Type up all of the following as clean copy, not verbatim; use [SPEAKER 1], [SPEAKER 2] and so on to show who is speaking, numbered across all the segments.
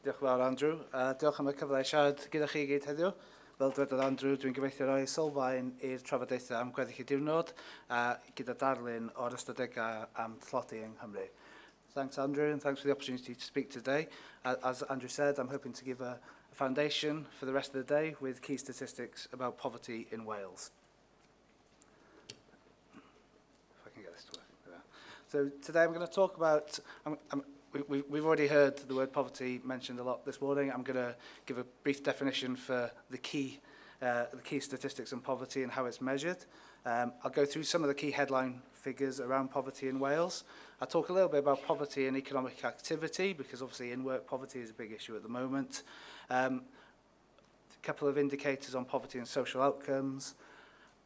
[SPEAKER 1] Diolch yn fawr, Andrew. Diolch am y cyfle i siarad gyda chi gyd heddiw. Fel dwedodd Andrew, dwi'n gobeithio roi sylfaen i'r trafodaethau am gweddill y diwrnod gyda darlun o'r ystadegau am tlodi yng Nghymru. Thanks, Andrew, and thanks for the opportunity to speak today. As Andrew said, I'm hoping to give a foundation for the rest of the day with key statistics about poverty in Wales. If I can get this to work. So today I'm going to talk about... We've already heard the word poverty mentioned a lot this morning. I'm going to give a brief definition for the key statistics on poverty and how it's measured. I'll go through some of the key headline figures around poverty in Wales. I'll talk a little bit about poverty and economic activity, because obviously in-work poverty is a big issue at the moment. A couple of indicators on poverty and social outcomes.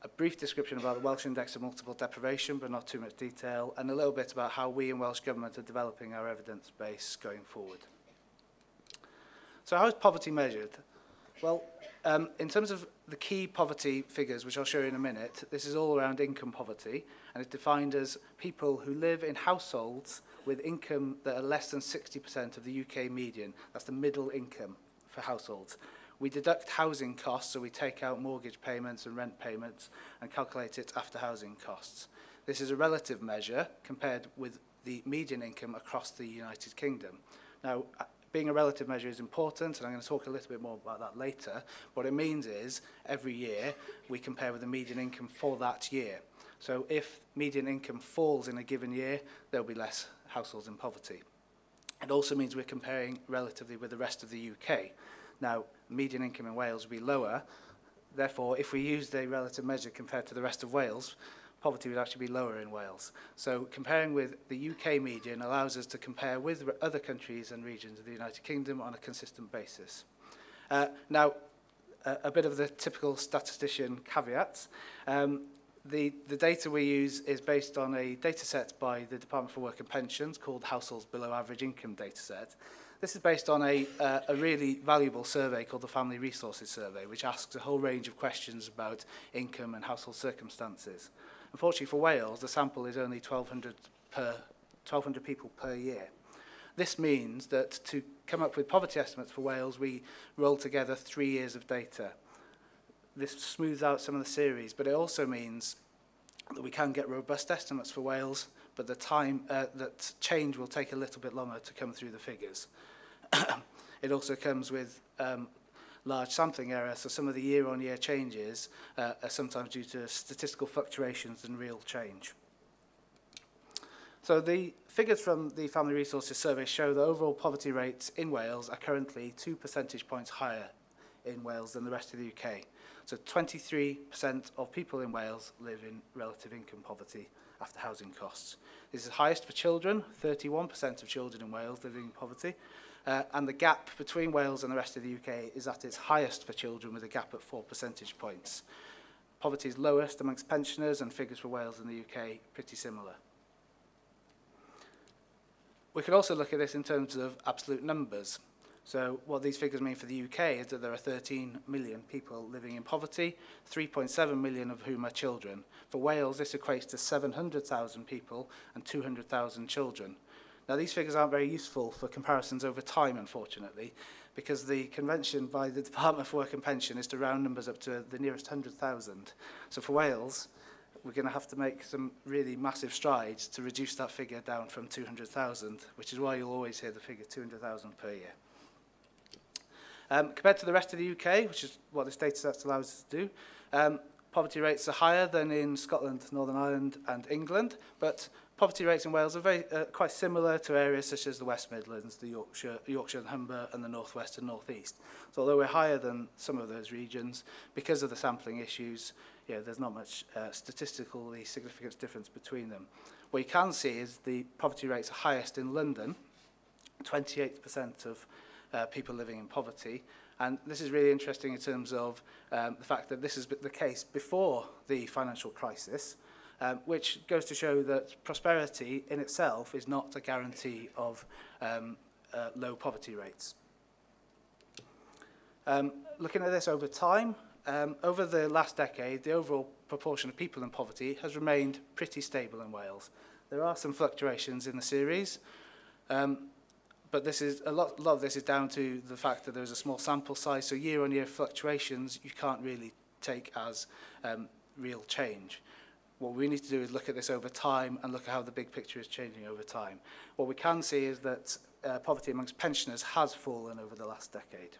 [SPEAKER 1] A brief description about the Welsh Index of Multiple Deprivation, but not too much detail, and a little bit about how we in Welsh Government are developing our evidence base going forward. So how is poverty measured? Well, in terms of the key poverty figures, which I'll show you in a minute, this is all around income poverty, and it's defined as people who live in households with income that are less than 60% of the UK median. That's the middle income for households. We deduct housing costs, so we take out mortgage payments and rent payments and calculate it after housing costs. This is a relative measure compared with the median income across the United Kingdom. Now, being a relative measure is important, and I'm going to talk a little bit more about that later. What it means is, every year, we compare with the median income for that year. So if median income falls in a given year, there'll be less households in poverty. It also means we're comparing relatively with the rest of the UK. Now, median income in Wales will be lower. Therefore, if we used a relative measure compared to the rest of Wales, poverty would actually be lower in Wales. So comparing with the UK median allows us to compare with other countries and regions of the United Kingdom on a consistent basis. Now, a bit of the typical statistician caveats. The data we use is based on a data set by the Department for Work and Pensions called Households Below Average Income data set. This is based on a really valuable survey called the Family Resources Survey, which asks a whole range of questions about income and household circumstances. Unfortunately for Wales, the sample is only 1,200 people per year. This means that to come up with poverty estimates for Wales, we roll together 3 years of data. This smooths out some of the series, but it also means that we can get robust estimates for Wales, but the time that change will take a little bit longer to come through the figures. It also comes with large sampling error, so some of the year-on-year changes are sometimes due to statistical fluctuations and real change. So the figures from the Family Resources Survey show that overall poverty rates in Wales are currently 2 percentage points higher in Wales than the rest of the UK. So 23% of people in Wales live in relative income poverty after housing costs. This is highest for children. 31% of children in Wales living in poverty. And the gap between Wales and the rest of the UK is at its highest for children, with a gap at 4 percentage points. Poverty is lowest amongst pensioners, and figures for Wales and the UK pretty similar. We could also look at this in terms of absolute numbers. So what these figures mean for the UK is that there are 13 million people living in poverty, 3.7 million of whom are children. For Wales, this equates to 700,000 people and 200,000 children. Now, these figures aren't very useful for comparisons over time, unfortunately, because the convention by the Department for Work and Pension is to round numbers up to the nearest 100,000. So for Wales, we're going to have to make some really massive strides to reduce that figure down from 200,000, which is why you'll always hear the figure 200,000 per year. Compared to the rest of the UK, which is what this data set allows us to do, poverty rates are higher than in Scotland, Northern Ireland and England, but poverty rates in Wales are quite similar to areas such as the West Midlands, the Yorkshire and Humber, and the North West and North East. So although we're higher than some of those regions, because of the sampling issues, there's not much statistically significant difference between them. What you can see is the poverty rates are highest in London, 28% of people living in poverty. And this is really interesting in terms of the fact that this has been the case before the financial crisis, which goes to show that prosperity in itself is not a guarantee of low poverty rates. Looking at this over time, over the last decade, the overall proportion of people in poverty has remained pretty stable in Wales. There are some fluctuations in the series, but but this is a lot of this is down to the fact that there's a small sample size, so year-on-year fluctuations you can't really take as real change. What we need to do is look at this over time and look at how the big picture is changing over time. What we can see is that poverty amongst pensioners has fallen over the last decade.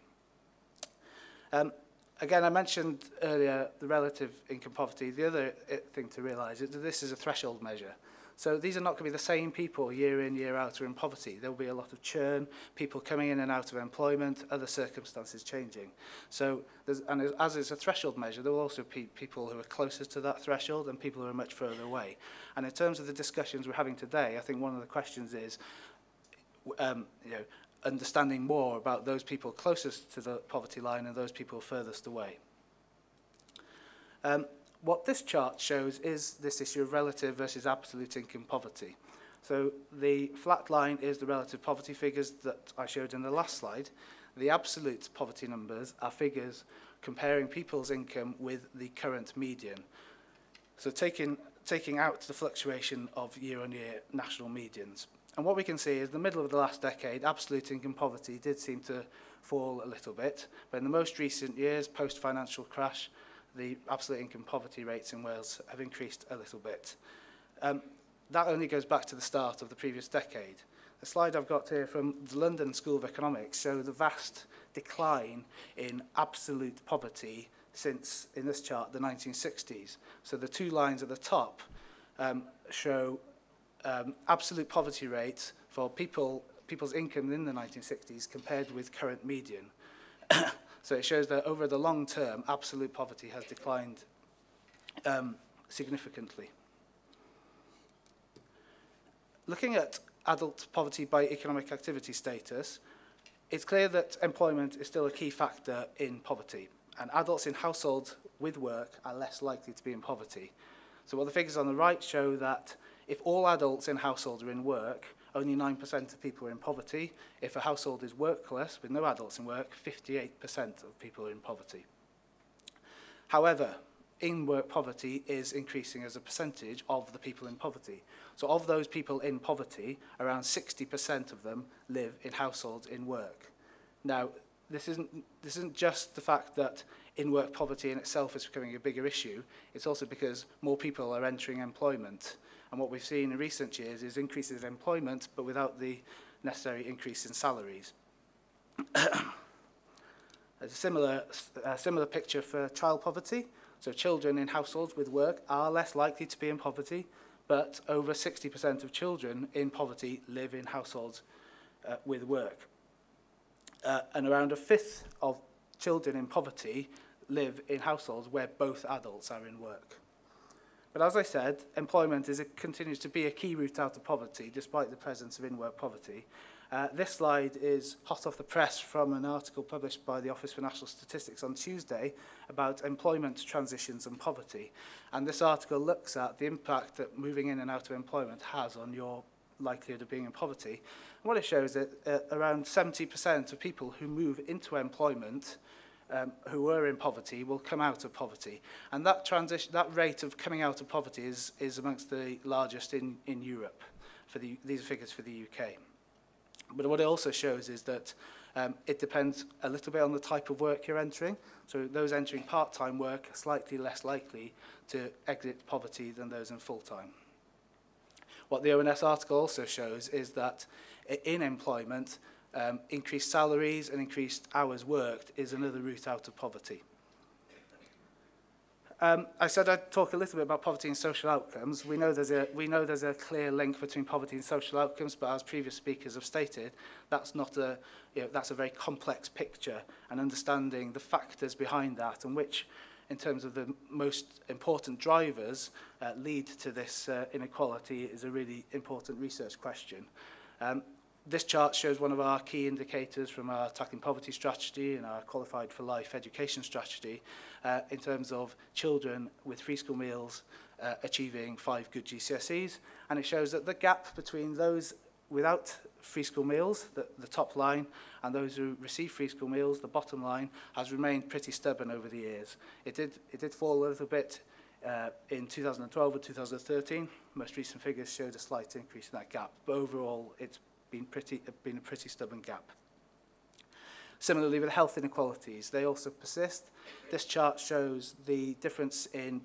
[SPEAKER 1] Again, I mentioned earlier the relative income poverty. The other thing to realise is that this is a threshold measure. So these are not going to be the same people year in, year out who are in poverty. There will be a lot of churn, people coming in and out of employment, other circumstances changing. So, as it's a threshold measure, there will also be people who are closer to that threshold and people who are much further away. And in terms of the discussions we're having today, I think one of the questions is, understanding more about those people closest to the poverty line and those people furthest away. What this chart shows is this issue of relative versus absolute income poverty. So the flat line is the relative poverty figures that I showed in the last slide. The absolute poverty numbers are figures comparing people's income with the current median. So taking out the fluctuation of year-on-year national medians. And what we can see is the middle of the last decade, absolute income poverty did seem to fall a little bit. But in the most recent years, post-financial crash, the absolute income poverty rates in Wales have increased a little bit. That only goes back to the start of the previous decade. The slide I've got here from the London School of Economics show the vast decline in absolute poverty since, in this chart, the 1960s. So the two lines at the top show absolute poverty rates for people's income in the 1960s compared with current median. So it shows that over the long term, absolute poverty has declined significantly. Looking at adult poverty by economic activity status, it's clear that employment is still a key factor in poverty, and adults in households with work are less likely to be in poverty. So what the figures on the right show that if all adults in households are in work, only 9% of people are in poverty. If a household is workless, with no adults in work, 58% of people are in poverty. However, in-work poverty is increasing as a percentage of the people in poverty. So of those people in poverty, around 60% of them live in households in work. Now, this isn't just the fact that in-work poverty in itself is becoming a bigger issue. It's also because more people are entering employment. And what we've seen in recent years is increases in employment, but without the necessary increase in salaries. There's a similar picture for child poverty. So children in households with work are less likely to be in poverty, but over 60% of children in poverty live in households with work. And around a fifth of children in poverty live in households where both adults are in work. But as I said, employment continues to be a key route out of poverty, despite the presence of in-work poverty. This slide is hot off the press from an article published by the Office for National Statistics on Tuesday about employment transitions and poverty. And this article looks at the impact that moving in and out of employment has on your likelihood of being in poverty. And what it shows is that around 70% of people who move into employment who were in poverty will come out of poverty. And that rate of coming out of poverty is amongst the largest in Europe. These are figures for the UK. But what it also shows is that it depends a little bit on the type of work you're entering. So those entering part-time work are slightly less likely to exit poverty than those in full-time. What the ONS article also shows is that in employment, increased salaries and increased hours worked is another route out of poverty. I said I'd talk a little bit about poverty and social outcomes. We know there's a clear link between poverty and social outcomes, but as previous speakers have stated, that's a very complex picture, and understanding the factors behind that and which, in terms of the most important drivers, lead to this inequality is a really important research question. This chart shows one of our key indicators from our Tackling Poverty strategy and our Qualified for Life education strategy in terms of children with free school meals achieving 5 good GCSEs. And it shows that the gap between those without free school meals, the top line, and those who receive free school meals, the bottom line, has remained pretty stubborn over the years. It did fall a little bit in 2012 and 2013. Most recent figures showed a slight increase in that gap, but overall it's been a pretty stubborn gap. Similarly with health inequalities, they also persist. This chart shows the difference in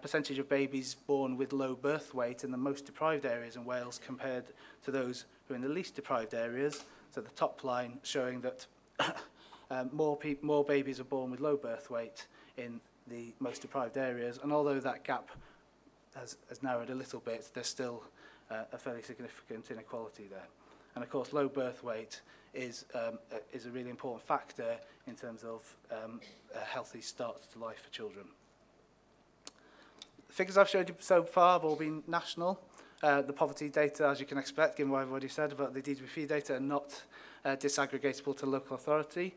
[SPEAKER 1] percentage of babies born with low birth weight in the most deprived areas in Wales compared to those who are in the least deprived areas. So the top line showing that more babies are born with low birth weight in the most deprived areas, and although that gap has narrowed a little bit, there's still a fairly significant inequality there. And of course, low birth weight is a really important factor in terms of a healthy start to life for children. The figures I've showed you so far have all been national. The poverty data, as you can expect, given what I've already said about the DWP data, are not disaggregatable to local authority.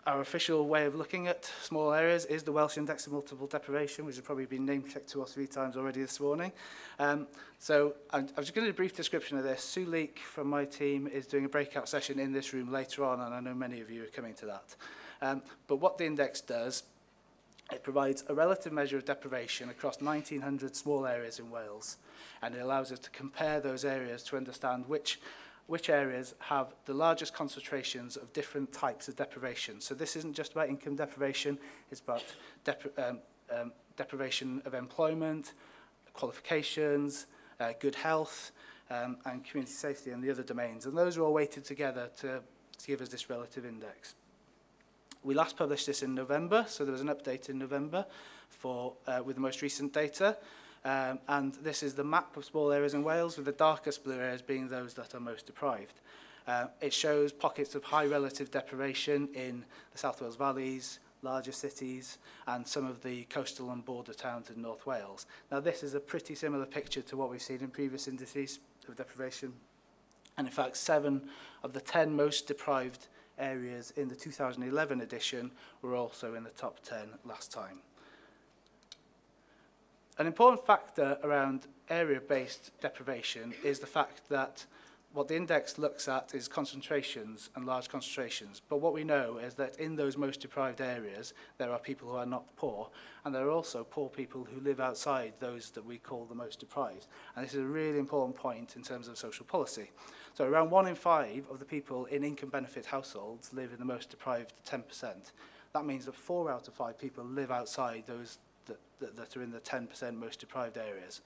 [SPEAKER 1] Our official way of looking at small areas is the Welsh Index of Multiple Deprivation, which has probably been name-checked 2 or 3 times already this morning. So I'm just going to do a brief description of this. Sue Leek from my team is doing a breakout session in this room later on, and I know many of you are coming to that. But what the index does, it provides a relative measure of deprivation across 1,900 small areas in Wales, and it allows us to compare those areas to understand which areas have the largest concentrations of different types of deprivation. So this isn't just about income deprivation, it's about deprivation of employment, qualifications, good health, and community safety and the other domains. And those are all weighted together to give us this relative index. We last published this in November, so there was an update in November with the most recent data. And this is the map of small areas in Wales, with the darkest blue areas being those that are most deprived. It shows pockets of high relative deprivation in the South Wales valleys, larger cities, and some of the coastal and border towns in North Wales. Now, this is a pretty similar picture to what we've seen in previous indices of deprivation. And in fact, 7 of the 10 most deprived areas in the 2011 edition were also in the top 10 last time. An important factor around area-based deprivation is the fact that what the index looks at is concentrations and large concentrations. But what we know is that in those most deprived areas, there are people who are not poor, and there are also poor people who live outside those that we call the most deprived. And this is a really important point in terms of social policy. So around 1 in 5 of the people in income benefit households live in the most deprived 10%. That means that 4 out of 5 people live outside those that are in the 10% most deprived areas.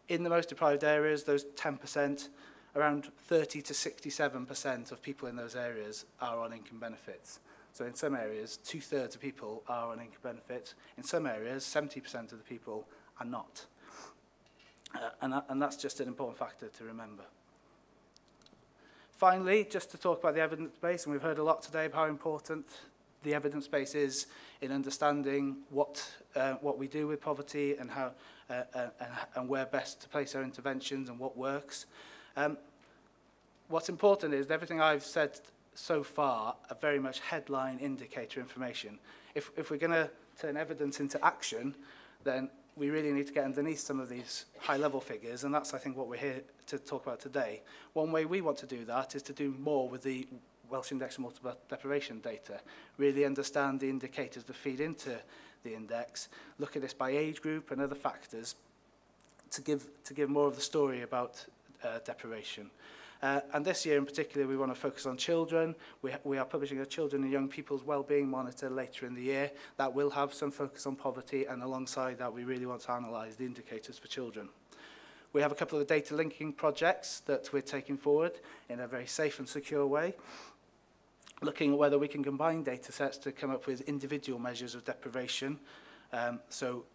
[SPEAKER 1] In the most deprived areas, those 10%, around 30 to 67% of people in those areas are on income benefits. So in some areas, 2/3 of people are on income benefits. In some areas, 70% of the people are not. And that's just an important factor to remember. Finally, just to talk about the evidence base, and we've heard a lot today about how important the evidence base is in understanding what we do with poverty and how and where best to place our interventions and what works. What's important is everything I've said so far are very much headline indicator information. If we're going to turn evidence into action, then we really need to get underneath some of these high-level figures, and that's, I think, what we're here to talk about today. One way we want to do that is to do more with the Welsh Index of Multiple Deprivation data, really understand the indicators that feed into the index, look at this by age group and other factors to give more of the story about deprivation. And this year in particular, we want to focus on children. We are publishing a Children and Young People's Wellbeing Monitor later in the year. That will have some focus on poverty, and alongside that, we really want to analyse the indicators for children. We have a couple of data linking projects that we're taking forward in a very safe and secure way, looking at whether we can combine data sets to come up with individual measures of deprivation. So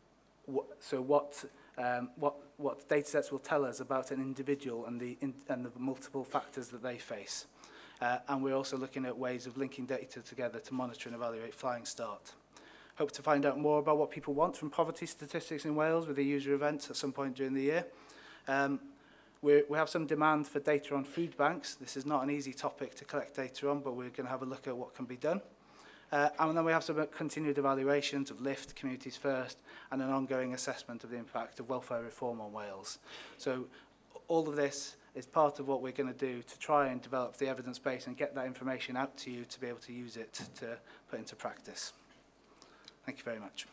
[SPEAKER 1] what data sets will tell us about an individual and the multiple factors that they face. And we're also looking at ways of linking data together to monitor and evaluate Flying Start. Hope to find out more about what people want from poverty statistics in Wales with the user event at some point during the year. We have some demand for data on food banks. This is not an easy topic to collect data on, but we're going to have a look at what can be done. And then we have some continued evaluations of LIFT, Communities First, and an ongoing assessment of the impact of welfare reform on Wales. So all of this is part of what we're going to do to try and develop the evidence base and get that information out to you to be able to use it to put into practice. Thank you very much.